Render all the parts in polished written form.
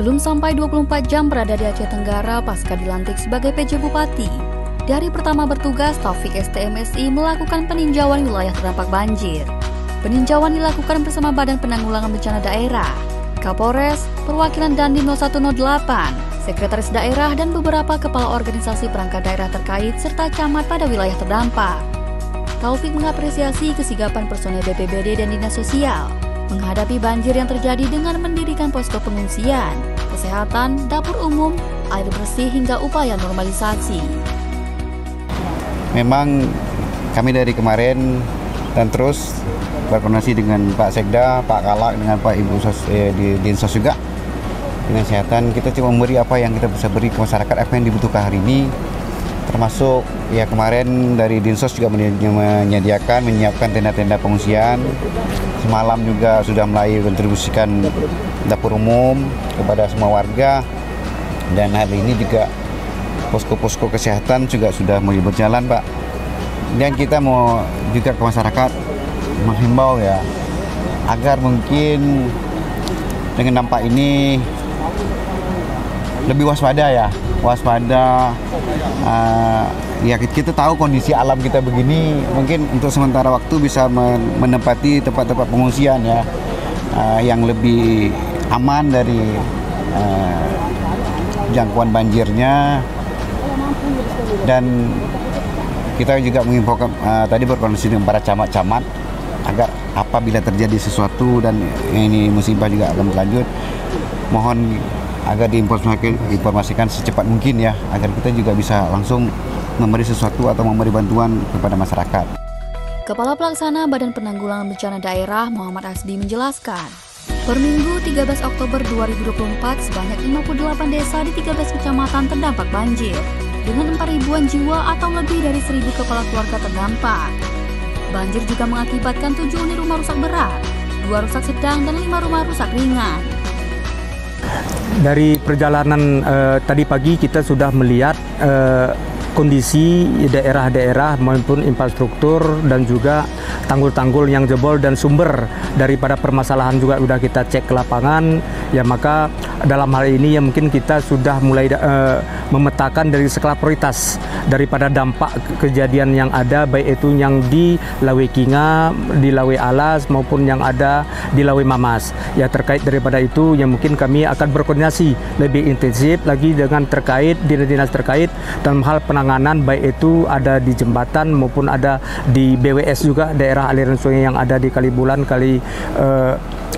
Belum sampai 24 jam berada di Aceh Tenggara pasca dilantik sebagai PJ Bupati. Dari pertama bertugas, Taufik STMSI melakukan peninjauan wilayah terdampak banjir. Peninjauan dilakukan bersama Badan Penanggulangan Bencana Daerah, Kapolres, perwakilan Dandim 0108, Sekretaris Daerah, dan beberapa kepala organisasi perangkat daerah terkait serta camat pada wilayah terdampak. Taufik mengapresiasi kesigapan personel BPBD dan Dinas Sosial menghadapi banjir yang terjadi dengan mendirikan posko pengungsian, kesehatan, dapur umum, air bersih hingga upaya normalisasi. Memang kami dari kemarin dan terus berkoordinasi dengan Pak Sekda, Pak Kalak, dengan Pak Ibu di Dinsos juga, Dinas Kesehatan. Kita coba memberi apa yang kita bisa beri ke masyarakat, apa yang dibutuhkan hari ini. Termasuk ya kemarin dari Dinsos juga menyiapkan tenda-tenda pengungsian. Semalam juga sudah mulai kontribusikan dapur umum kepada semua warga. Dan hari ini juga posko-posko kesehatan juga sudah mulai berjalan, Pak. Dan kita mau juga ke masyarakat menghimbau ya, agar mungkin dengan dampak ini lebih waspada ya, ya kita tahu kondisi alam kita begini, mungkin untuk sementara waktu bisa menempati tempat-tempat pengungsian ya, yang lebih aman dari jangkauan banjirnya. Dan kita juga menginfokan tadi berkoordinasi dengan para camat-camat agar apabila terjadi sesuatu dan ini musibah juga akan berlanjut, mohon agar diinformasikan secepat mungkin ya, agar kita juga bisa langsung memberi sesuatu atau memberi bantuan kepada masyarakat. Kepala Pelaksana Badan Penanggulangan Bencana Daerah Muhammad Asdi menjelaskan, per Minggu 13 Oktober 2024 sebanyak 58 desa di 13 kecamatan terdampak banjir dengan 4.000-an jiwa atau lebih dari 1.000 kepala keluarga terdampak. Banjir juga mengakibatkan 7 unit rumah rusak berat, 2 rusak sedang, dan 5 rumah rusak ringan. Dari perjalanan tadi pagi kita sudah melihat kondisi daerah-daerah maupun infrastruktur dan juga tanggul-tanggul yang jebol dan sumber daripada permasalahan juga sudah kita cek ke lapangan. Ya maka dalam hal ini ya mungkin kita sudah mulai memetakan dari skala prioritas daripada dampak kejadian yang ada, baik itu yang di Lawe Kinga, di Lawe Alas maupun yang ada di Lawe Mamas. Ya terkait daripada itu ya mungkin kami akan berkoordinasi lebih intensif lagi dengan terkait dinas-dinas terkait dalam hal penanganan, baik itu ada di jembatan maupun ada di BWS juga, daerah aliran sungai yang ada di Kalibulan,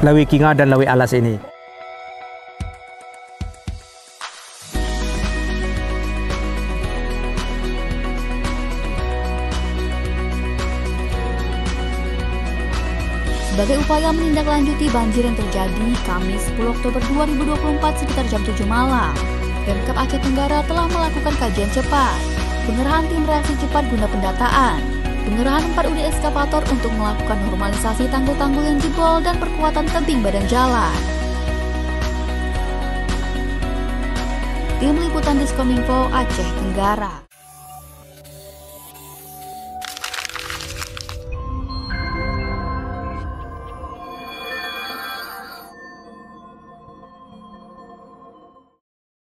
Lawe Kinga dan Lawe Alas ini. Sebagai upaya menindaklanjuti banjir yang terjadi, Kamis 10 Oktober 2024 sekitar jam 7 malam, Pemkab Aceh Tenggara telah melakukan kajian cepat, pengerahan tim reaksi cepat guna pendataan, pengerahan 4 unit eskavator untuk melakukan normalisasi tanggul-tanggul yang jebol dan perkuatan tebing badan jalan. Tim Liputan Diskominfo Aceh Tenggara.